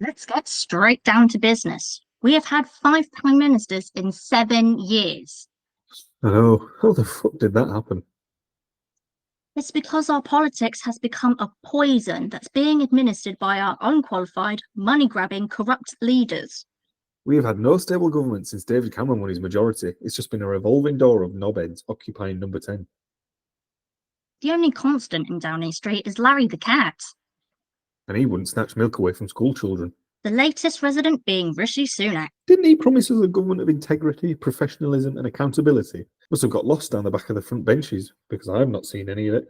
Let's get straight down to business. We have had 5 prime ministers in 7 years. I know. How the fuck did that happen? It's because our politics has become a poison that's being administered by our unqualified, money-grabbing, corrupt leaders. We have had no stable government since David Cameron won his majority. It's just been a revolving door of knobheads occupying number 10. The only constant in Downing Street is Larry the cat, And he wouldn't snatch milk away from school children. the latest resident being Rishi Sunak. Didn't he promise us a government of integrity, professionalism, and accountability? Must have got lost down the back of the front benches because I have not seen any of it.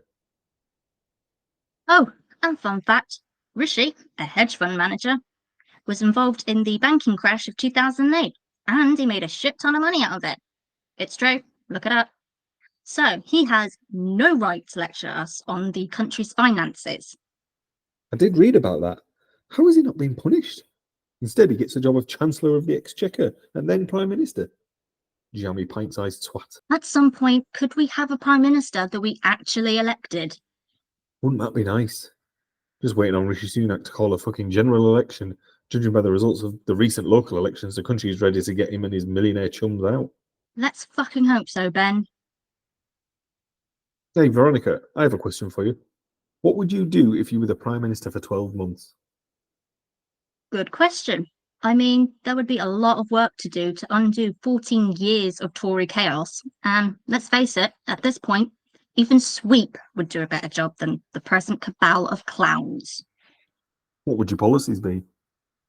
Oh, and fun fact, Rishi, a hedge fund manager, was involved in the banking crash of 2008, and he made a shit ton of money out of it. It's true, look it up. So he has no right to lecture us on the country's finances. I did read about that. How has he not been punished? Instead, he gets the job of Chancellor of the Exchequer and then Prime Minister. Jammy pint-sized twat. At some point, could we have a prime minister that we actually elected? Wouldn't that be nice? Just waiting on Rishi Sunak to call a fucking general election. Judging by the results of the recent local elections, the country is ready to get him and his millionaire chums out. Let's fucking hope so, Ben. Hey, Veronica, I have a question for you. What would you do if you were the Prime Minister for 12 months? Good question. I mean, there would be a lot of work to do to undo 14 years of Tory chaos. And let's face it, at this point, even Sweep would do a better job than the present cabal of clowns. What would your policies be?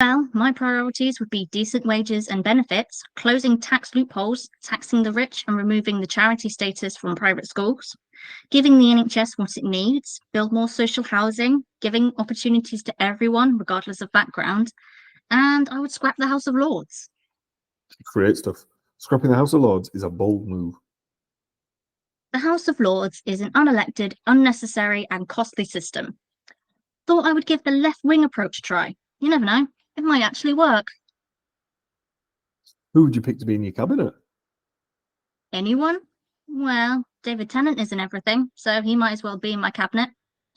Well, my priorities would be decent wages and benefits, closing tax loopholes, taxing the rich and removing the charity status from private schools, giving the NHS what it needs, build more social housing, giving opportunities to everyone, regardless of background, and I would scrap the House of Lords. Create stuff. Scrapping the House of Lords is a bold move. The House of Lords is an unelected, unnecessary, and costly system. Thought I would give the left-wing approach a try. You never know, it might actually work. Who would you pick to be in your cabinet? Anyone? Well, David Tennant isn't everything, so he might as well be in my cabinet.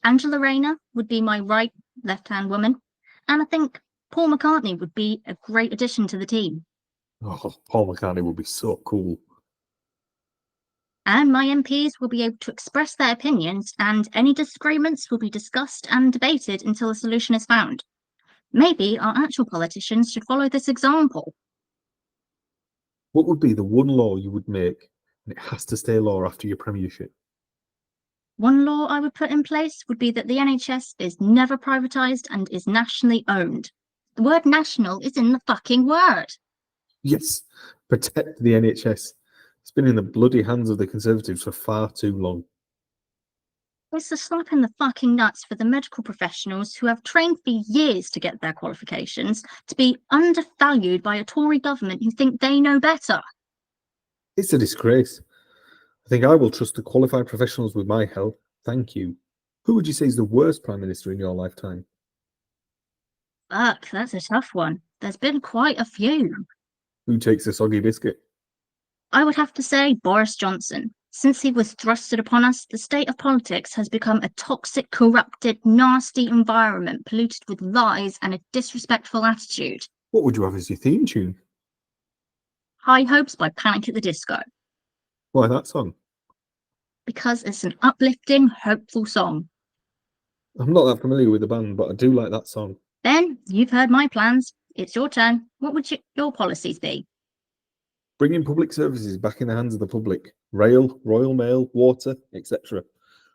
Angela Rayner would be my right, left-hand woman, and I think Paul McCartney would be a great addition to the team. Oh, Paul McCartney would be so cool. And my MPs will be able to express their opinions, and any disagreements will be discussed and debated until a solution is found. Maybe our actual politicians should follow this example. What would be the one law you would make, and it has to stay law after your premiership? One law I would put in place would be that the NHS is never privatised and is nationally owned. The word national is in the fucking word. Yes, protect the NHS. It's been in the bloody hands of the Conservatives for far too long. It's a slap in the fucking nuts for the medical professionals who have trained for years to get their qualifications to be undervalued by a Tory government who think they know better. It's a disgrace. I think I will trust the qualified professionals with my health. Thank you. Who would you say is the worst Prime Minister in your lifetime? Fuck, that's a tough one. There's been quite a few. Who takes the soggy biscuit? I would have to say Boris Johnson. Since he was thrusted upon us, the state of politics has become a toxic, corrupted, nasty environment polluted with lies and a disrespectful attitude. What would you have as your theme tune? High Hopes by Panic at the Disco. Why that song? Because it's an uplifting, hopeful song. I'm not that familiar with the band, but I do like that song. Ben, you've heard my plans. It's your turn. What would your policies be? Bringing public services back in the hands of the public. Rail, Royal Mail, water, etc.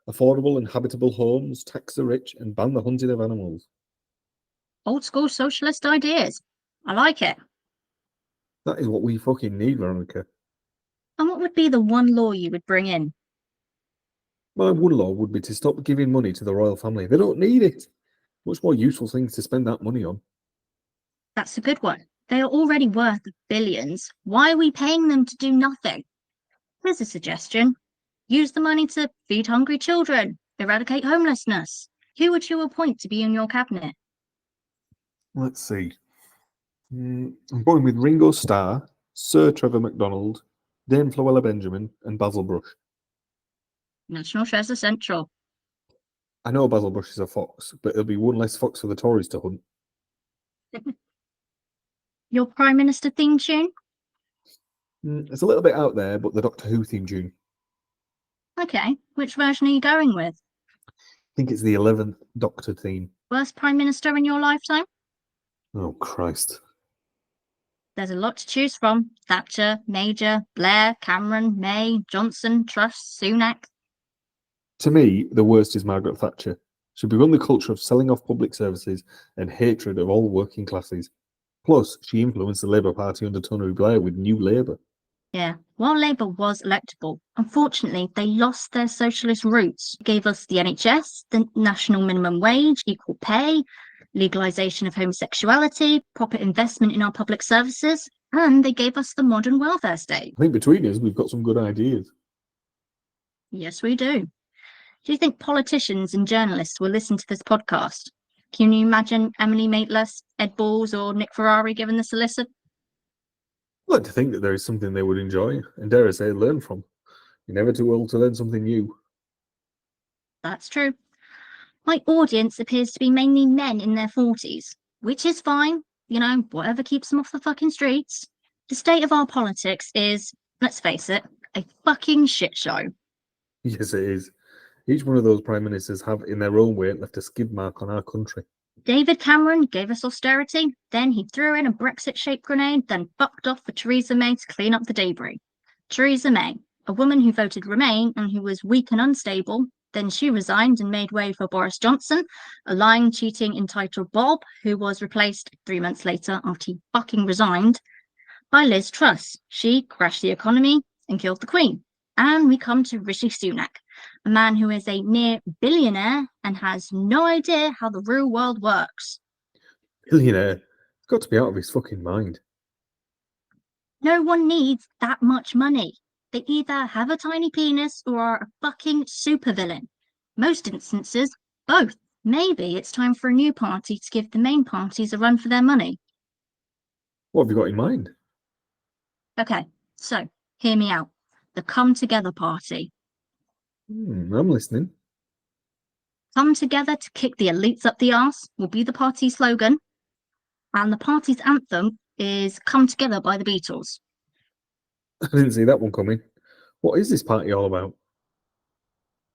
Affordable and habitable homes, tax the rich, and ban the hunting of animals. Old school socialist ideas. I like it. That is what we fucking need, Veronica. And what would be the one law you would bring in? My one law would be to stop giving money to the royal family. They don't need it. Much more useful things to spend that money on. That's a good one. They are already worth billions. Why are we paying them to do nothing? Here's a suggestion. Use the money to feed hungry children, eradicate homelessness. Who would you appoint to be in your cabinet? Let's see. I'm going with Ringo Starr, Sir Trevor MacDonald, Dame Floella Benjamin, and Basil Brush. National Treasure Central. I know Basil Brush is a fox, but it'll be one less fox for the Tories to hunt. Your Prime Minister theme tune? It's a little bit out there, but the Doctor Who theme tune. Okay, which version are you going with? I think it's the 11th Doctor theme. Worst Prime Minister in your lifetime? Oh, Christ. There's a lot to choose from. Thatcher, Major, Blair, Cameron, May, Johnson, Truss, Sunak. To me, the worst is Margaret Thatcher. She begun the culture of selling off public services and hatred of all working classes. Plus, she influenced the Labour Party under Tony Blair with New Labour. Yeah, while Labour was electable, unfortunately, they lost their socialist roots. It gave us the NHS, the national minimum wage, equal pay, legalisation of homosexuality, proper investment in our public services, and they gave us the modern welfare state. I think between us, we've got some good ideas. Yes, we do. Do you think politicians and journalists will listen to this podcast? Can you imagine Emily Maitlis, Ed Balls, or Nick Ferrari giving this a listen? I'd like to think that there is something they would enjoy, and dare I say, learn from. You're never too old to learn something new. That's true. My audience appears to be mainly men in their 40s, which is fine. You know, whatever keeps them off the fucking streets. The state of our politics is, let's face it, a fucking shit show. Yes, it is. Each one of those prime ministers have, in their own way, left a skid mark on our country. David Cameron gave us austerity, then he threw in a Brexit-shaped grenade, then fucked off for Theresa May to clean up the debris. Theresa May, a woman who voted Remain and who was weak and unstable, then she resigned and made way for Boris Johnson, a lying, cheating, entitled Bob, who was replaced 3 months later after he fucking resigned, by Liz Truss. She crashed the economy and killed the Queen. And we come to Rishi Sunak, a man who is a near billionaire and has no idea how the real world works. Billionaire? He's got to be out of his fucking mind. No one needs that much money. They either have a tiny penis or are a fucking supervillain. Most instances, both. Maybe it's time for a new party to give the main parties a run for their money. What have you got in mind? Okay, so hear me out. The Come Together Party. I'm listening. Come together to kick the elites up the arse will be the party slogan. And the party's anthem is Come Together by the Beatles. I didn't see that one coming. What is this party all about?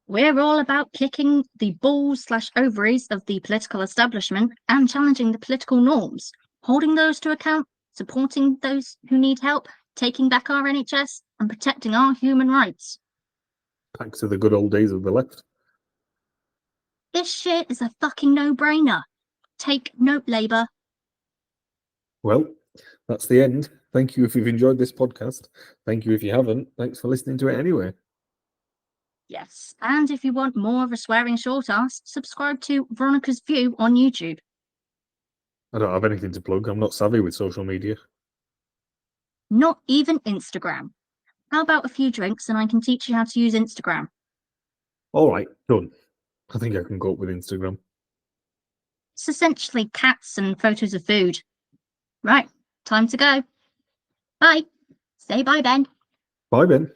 We're all about kicking the balls/ovaries of the political establishment and challenging the political norms, holding those to account, supporting those who need help, taking back our NHS, and protecting our human rights. Back to the good old days of the left. This shit is a fucking no-brainer. Take note, Labour. Well, that's the end. Thank you if you've enjoyed this podcast. Thank you if you haven't. Thanks for listening to it anyway. Yes, and if you want more of a swearing short ass, subscribe to Veronica's View on YouTube. I don't have anything to plug. I'm not savvy with social media. Not even Instagram. How about a few drinks and I can teach you how to use Instagram? All right, done. I think I can go up with Instagram. It's essentially cats and photos of food. Right, time to go. Bye. Say bye, Ben. Bye, Ben.